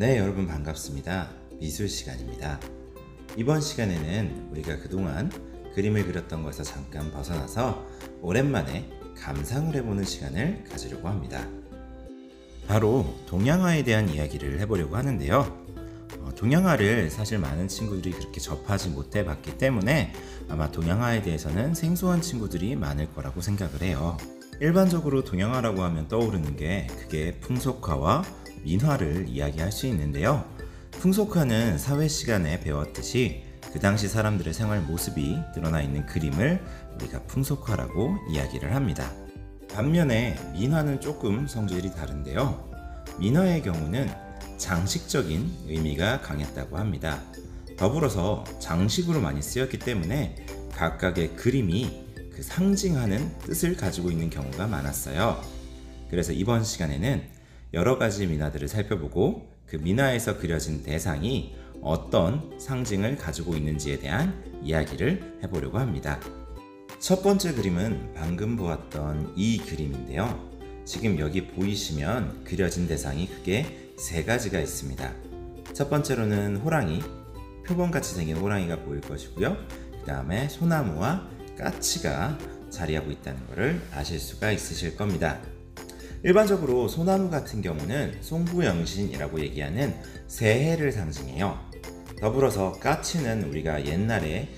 네, 여러분 반갑습니다. 미술 시간입니다. 이번 시간에는 우리가 그동안 그림을 그렸던 것에서 잠깐 벗어나서 오랜만에 감상을 해보는 시간을 가지려고 합니다. 바로 동양화에 대한 이야기를 해보려고 하는데요. 동양화를 사실 많은 친구들이 그렇게 접하지 못해 봤기 때문에 아마 동양화에 대해서는 생소한 친구들이 많을 거라고 생각을 해요. 일반적으로 동양화라고 하면 떠오르는 게 그게 풍속화와 민화를 이야기할 수 있는데요. 풍속화는 사회 시간에 배웠듯이 그 당시 사람들의 생활 모습이 드러나 있는 그림을 우리가 풍속화라고 이야기를 합니다. 반면에 민화는 조금 성질이 다른데요. 민화의 경우는 장식적인 의미가 강했다고 합니다. 더불어서 장식으로 많이 쓰였기 때문에 각각의 그림이 그 상징하는 뜻을 가지고 있는 경우가 많았어요. 그래서 이번 시간에는 여러 가지 민화들을 살펴보고 그 민화에서 그려진 대상이 어떤 상징을 가지고 있는지에 대한 이야기를 해보려고 합니다. 첫 번째 그림은 방금 보았던 이 그림인데요. 지금 여기 보이시면 그려진 대상이 크게 세 가지가 있습니다. 첫 번째로는 호랑이, 표범같이 생긴 호랑이가 보일 것이고요. 그 다음에 소나무와 까치가 자리하고 있다는 것을 아실 수가 있으실 겁니다. 일반적으로 소나무 같은 경우는 송부영신이라고 얘기하는 새해를 상징해요. 더불어서 까치는 우리가 옛날에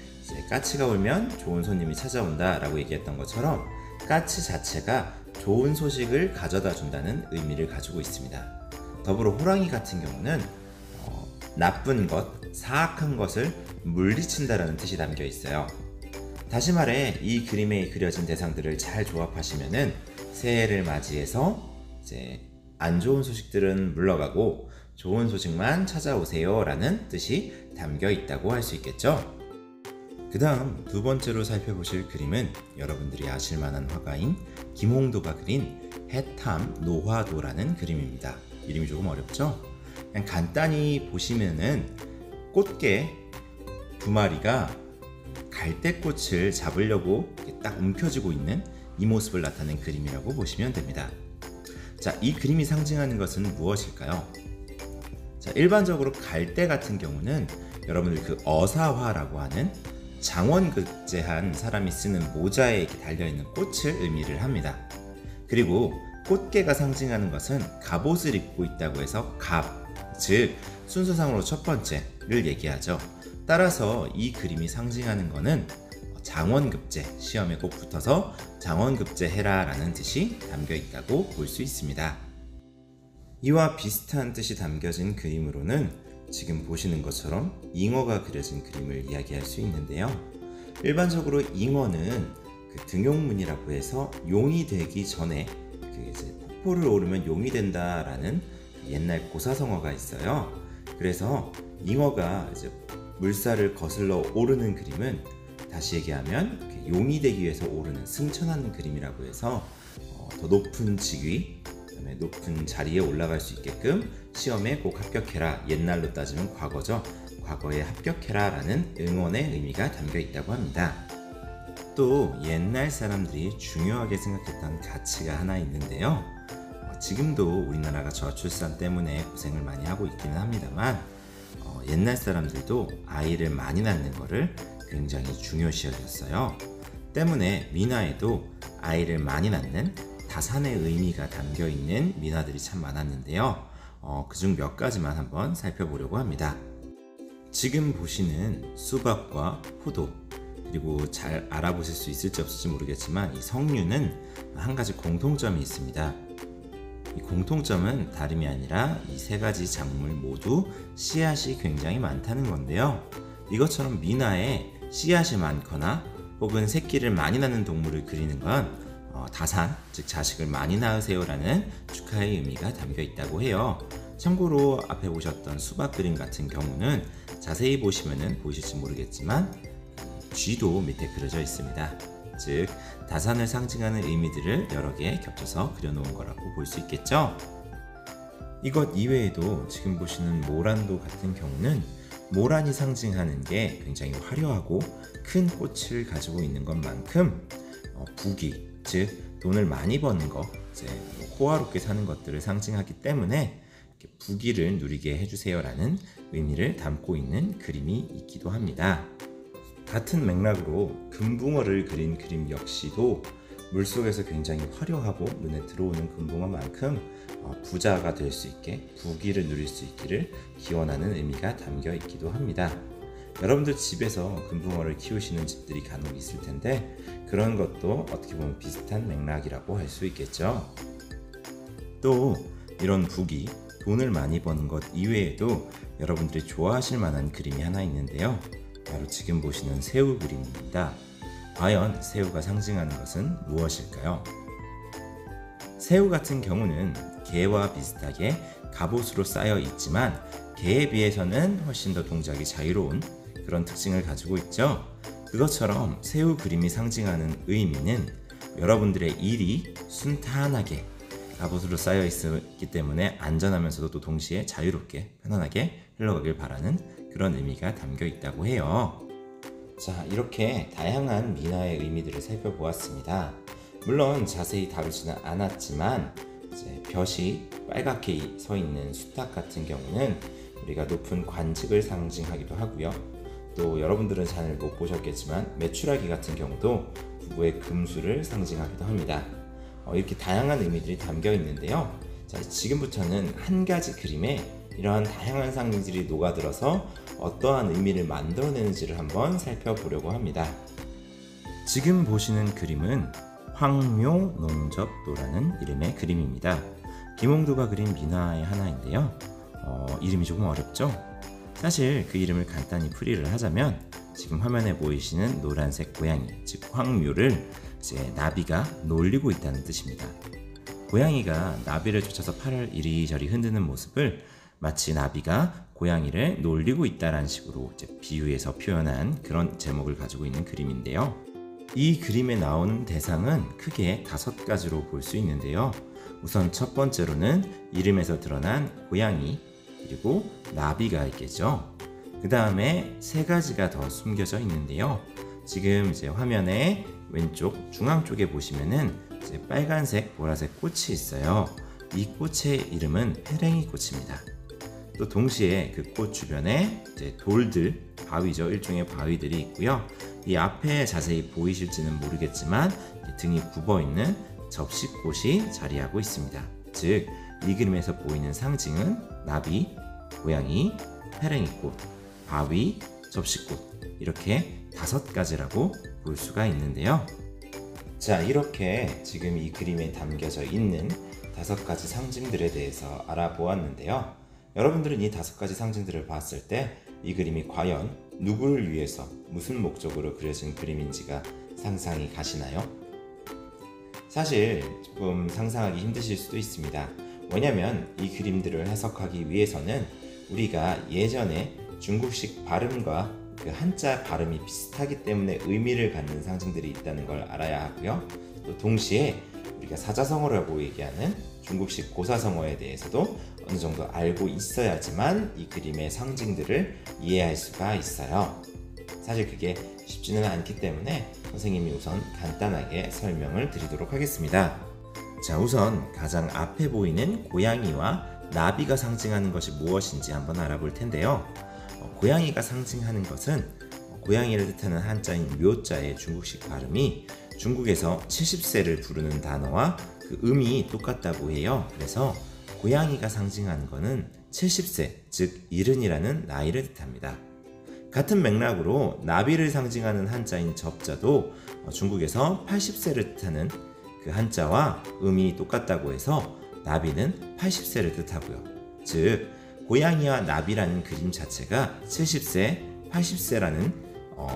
까치가 울면 좋은 손님이 찾아온다 라고 얘기했던 것처럼 까치 자체가 좋은 소식을 가져다 준다는 의미를 가지고 있습니다. 더불어 호랑이 같은 경우는 나쁜 것, 사악한 것을 물리친다라는 뜻이 담겨 있어요. 다시 말해 이 그림에 그려진 대상들을 잘 조합하시면은 새해를 맞이해서 이제 안 좋은 소식들은 물러가고 좋은 소식만 찾아오세요 라는 뜻이 담겨 있다고 할 수 있겠죠. 그 다음 두 번째로 살펴보실 그림은 여러분들이 아실 만한 화가인 김홍도가 그린 해탐 노화도라는 그림입니다. 이름이 조금 어렵죠? 그냥 간단히 보시면은 꽃게 두 마리가 갈대꽃을 잡으려고 딱 움켜쥐고 있는 이 모습을 나타낸 그림이라고 보시면 됩니다. 자, 이 그림이 상징하는 것은 무엇일까요? 자, 일반적으로 갈대 같은 경우는 여러분들 그 어사화라고 하는 장원급제한 사람이 쓰는 모자에 이렇게 달려있는 꽃을 의미를 합니다. 그리고 꽃게가 상징하는 것은 갑옷을 입고 있다고 해서 갑, 즉 순서상으로 첫 번째를 얘기하죠. 따라서 이 그림이 상징하는 것은 장원급제, 시험에 꼭 붙어서 장원급제 해라 라는 뜻이 담겨 있다고 볼 수 있습니다. 이와 비슷한 뜻이 담겨진 그림으로는 지금 보시는 것처럼 잉어가 그려진 그림을 이야기할 수 있는데요. 일반적으로 잉어는 그 등용문이라고 해서 용이 되기 전에 그 이제 폭포를 오르면 용이 된다라는 옛날 고사성어가 있어요. 그래서 잉어가 이제 물살을 거슬러 오르는 그림은 다시 얘기하면 용이 되기 위해서 오르는 승천하는 그림이라고 해서 더 높은 직위, 그다음에 높은 자리에 올라갈 수 있게끔 시험에 꼭 합격해라, 옛날로 따지면 과거죠. 과거에 합격해라 라는 응원의 의미가 담겨 있다고 합니다. 또 옛날 사람들이 중요하게 생각했던 가치가 하나 있는데요. 지금도 우리나라가 저출산 때문에 고생을 많이 하고 있기는 합니다만 옛날 사람들도 아이를 많이 낳는 것을 굉장히 중요시 여겼어요. 때문에 민화에도 아이를 많이 낳는 다산의 의미가 담겨 있는 민화들이 참 많았는데요. 그중 몇 가지만 한번 살펴보려고 합니다. 지금 보시는 수박과 포도, 그리고 잘 알아보실 수 있을지 없을지 모르겠지만 이 석류는 한 가지 공통점이 있습니다. 이 공통점은 다름이 아니라 이 세 가지 작물 모두 씨앗이 굉장히 많다는 건데요. 이것처럼 민화에 씨앗이 많거나 혹은 새끼를 많이 낳는 동물을 그리는 건 다산, 즉 자식을 많이 낳으세요 라는 축하의 의미가 담겨 있다고 해요. 참고로 앞에 보셨던 수박 그림 같은 경우는 자세히 보시면 보이실지 모르겠지만 쥐도 밑에 그려져 있습니다. 즉 다산을 상징하는 의미들을 여러 개 겹쳐서 그려놓은 거라고 볼 수 있겠죠. 이것 이외에도 지금 보시는 모란도 같은 경우는 모란이 상징하는 게 굉장히 화려하고 큰 꽃을 가지고 있는 것만큼 부귀, 즉 돈을 많이 버는 거, 이제 호화롭게 사는 것들을 상징하기 때문에 부귀를 누리게 해주세요라는 의미를 담고 있는 그림이 있기도 합니다. 같은 맥락으로 금붕어를 그린 그림 역시도 물속에서 굉장히 화려하고 눈에 들어오는 금붕어만큼 부자가 될 수 있게 부귀를 누릴 수 있기를 기원하는 의미가 담겨 있기도 합니다. 여러분들 집에서 금붕어를 키우시는 집들이 간혹 있을 텐데 그런 것도 어떻게 보면 비슷한 맥락이라고 할 수 있겠죠. 또 이런 부귀, 돈을 많이 버는 것 이외에도 여러분들이 좋아하실 만한 그림이 하나 있는데요. 바로 지금 보시는 새우 그림입니다. 과연 새우가 상징하는 것은 무엇일까요? 새우 같은 경우는 개와 비슷하게 갑옷으로 쌓여 있지만 개에 비해서는 훨씬 더 동작이 자유로운 그런 특징을 가지고 있죠. 그것처럼 새우 그림이 상징하는 의미는 여러분들의 일이 순탄하게 갑옷으로 쌓여 있기 때문에 안전하면서도 또 동시에 자유롭게 편안하게 흘러가길 바라는 그런 의미가 담겨 있다고 해요. 자, 이렇게 다양한 민화의 의미들을 살펴보았습니다. 물론 자세히 다루지는 않았지만 이제 벼이 빨갛게 서 있는 수탉 같은 경우는 우리가 높은 관직을 상징하기도 하고요. 또 여러분들은 잘 못 보셨겠지만 메추라기 같은 경우도 부부의 금수를 상징하기도 합니다. 이렇게 다양한 의미들이 담겨 있는데요. 자, 지금부터는 한 가지 그림에 이러한 다양한 상징들이 녹아들어서 어떠한 의미를 만들어내는지를 한번 살펴보려고 합니다. 지금 보시는 그림은 황묘농접도라는 이름의 그림입니다. 김홍도가 그린 민화의 하나인데요. 이름이 조금 어렵죠? 사실 그 이름을 간단히 풀이를 하자면 지금 화면에 보이시는 노란색 고양이, 즉 황묘를 이제 나비가 놀리고 있다는 뜻입니다. 고양이가 나비를 쫓아서 팔을 이리저리 흔드는 모습을 마치 나비가 고양이를 놀리고 있다는 식으로 이제 비유해서 표현한 그런 제목을 가지고 있는 그림인데요. 이 그림에 나오는 대상은 크게 5가지로 볼 수 있는데요. 우선 첫 번째로는 이름에서 드러난 고양이, 그리고 나비가 있겠죠. 그 다음에 3가지가 더 숨겨져 있는데요. 지금 이제 화면의 왼쪽 중앙 쪽에 보시면은 이제 빨간색, 보라색 꽃이 있어요. 이 꽃의 이름은 페랭이 꽃입니다. 또 동시에 그 꽃 주변에 이제 돌들, 바위죠. 일종의 바위들이 있고요. 이 앞에 자세히 보이실지는 모르겠지만 등이 굽어 있는 접시꽃이 자리하고 있습니다. 즉, 이 그림에서 보이는 상징은 나비, 고양이, 페랭이꽃, 바위, 접시꽃 이렇게 5가지라고 볼 수가 있는데요. 자, 이렇게 지금 이 그림에 담겨져 있는 5가지 상징들에 대해서 알아보았는데요. 여러분들은 이 5가지 상징들을 봤을 때 이 그림이 과연 누구를 위해서 무슨 목적으로 그려진 그림인지가 상상이 가시나요? 사실 조금 상상하기 힘드실 수도 있습니다. 왜냐면 이 그림들을 해석하기 위해서는 우리가 예전에 중국식 발음과 그 한자 발음이 비슷하기 때문에 의미를 갖는 상징들이 있다는 걸 알아야 하고요. 또 동시에 우리가 사자성어라고 얘기하는 중국식 고사성어에 대해서도 어느 정도 알고 있어야지만 이 그림의 상징들을 이해할 수가 있어요. 사실 그게 쉽지는 않기 때문에 선생님이 우선 간단하게 설명을 드리도록 하겠습니다. 자, 우선 가장 앞에 보이는 고양이와 나비가 상징하는 것이 무엇인지 한번 알아볼 텐데요. 고양이가 상징하는 것은 고양이를 뜻하는 한자인 묘자의 중국식 발음이 중국에서 70세를 부르는 단어와 그 음이 똑같다고 해요. 그래서 고양이가 상징하는 것은 70세, 즉 이른이라는 나이를 뜻합니다. 같은 맥락으로 나비를 상징하는 한자인 접자도 중국에서 80세를 뜻하는 그 한자와 음이 똑같다고 해서 나비는 80세를 뜻하고요. 즉 고양이와 나비라는 그림 자체가 70세, 80세라는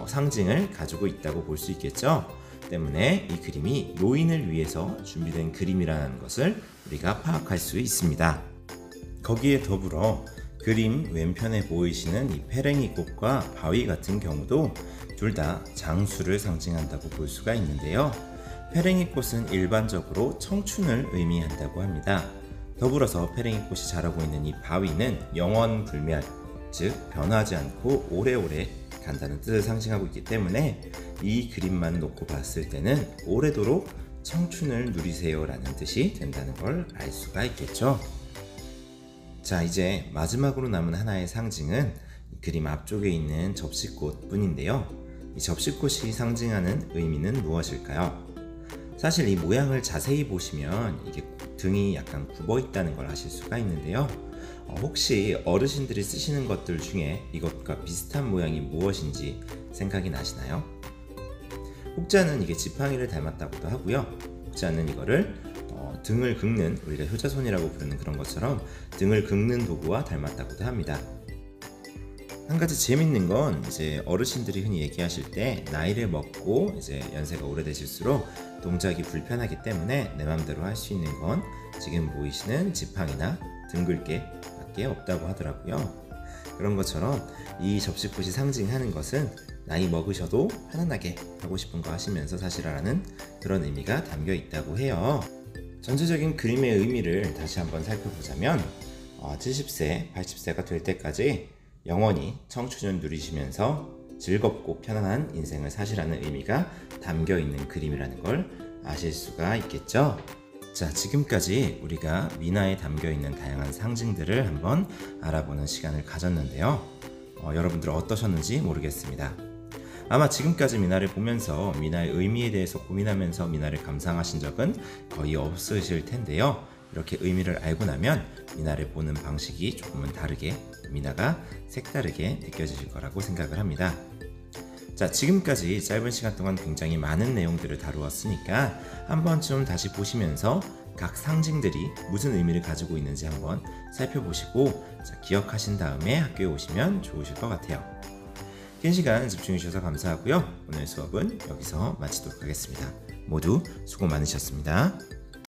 상징을 가지고 있다고 볼 수 있겠죠. 때문에 이 그림이 노인을 위해서 준비된 그림이라는 것을 우리가 파악할 수 있습니다. 거기에 더불어 그림 왼편에 보이시는 이 페랭이 꽃과 바위 같은 경우도 둘 다 장수를 상징한다고 볼 수가 있는데요. 페랭이 꽃은 일반적으로 청춘을 의미한다고 합니다. 더불어서 페랭이 꽃이 자라고 있는 이 바위는 영원불멸, 즉 변하지 않고 오래오래 간다는 뜻을 상징하고 있기 때문에 이 그림만 놓고 봤을 때는 오래도록 청춘을 누리세요 라는 뜻이 된다는 걸 알 수가 있겠죠. 자, 이제 마지막으로 남은 하나의 상징은 이 그림 앞쪽에 있는 접시꽃 뿐인데요. 이 접시꽃이 상징하는 의미는 무엇일까요? 사실 이 모양을 자세히 보시면 이게 등이 약간 굽어 있다는 걸 아실 수가 있는데요. 혹시 어르신들이 쓰시는 것들 중에 이것과 비슷한 모양이 무엇인지 생각이 나시나요? 혹자는 이게 지팡이를 닮았다고도 하고요. 혹자는 이거를 등을 긁는, 우리가 효자손이라고 부르는 그런 것처럼 등을 긁는 도구와 닮았다고도 합니다. 한 가지 재밌는 건 이제 어르신들이 흔히 얘기하실 때 나이를 먹고 이제 연세가 오래되실수록 동작이 불편하기 때문에 내 맘대로 할 수 있는 건 지금 보이시는 지팡이나 등글개 밖에 없다고 하더라고요. 그런 것처럼 이 접시꽃이 상징하는 것은 나이 먹으셔도 편안하게 하고 싶은 거 하시면서 사시라라는 그런 의미가 담겨 있다고 해요. 전체적인 그림의 의미를 다시 한번 살펴보자면 70세, 80세가 될 때까지 영원히 청춘을 누리시면서 즐겁고 편안한 인생을 사시라는 의미가 담겨 있는 그림이라는 걸 아실 수가 있겠죠. 자, 지금까지 우리가 미나에 담겨 있는 다양한 상징들을 한번 알아보는 시간을 가졌는데요. 여러분들 어떠셨는지 모르겠습니다. 아마 지금까지 미나를 보면서 미나의 의미에 대해서 고민하면서 미나를 감상하신 적은 거의 없으실 텐데요. 이렇게 의미를 알고 나면 미나를 보는 방식이 조금은 다르게, 미나가 색다르게 느껴지실 거라고 생각을 합니다. 자, 지금까지 짧은 시간 동안 굉장히 많은 내용들을 다루었으니까 한 번쯤 다시 보시면서 각 상징들이 무슨 의미를 가지고 있는지 한번 살펴보시고 기억하신 다음에 학교에 오시면 좋으실 것 같아요. 긴 시간 집중해 주셔서 감사하고요. 오늘 수업은 여기서 마치도록 하겠습니다. 모두 수고 많으셨습니다.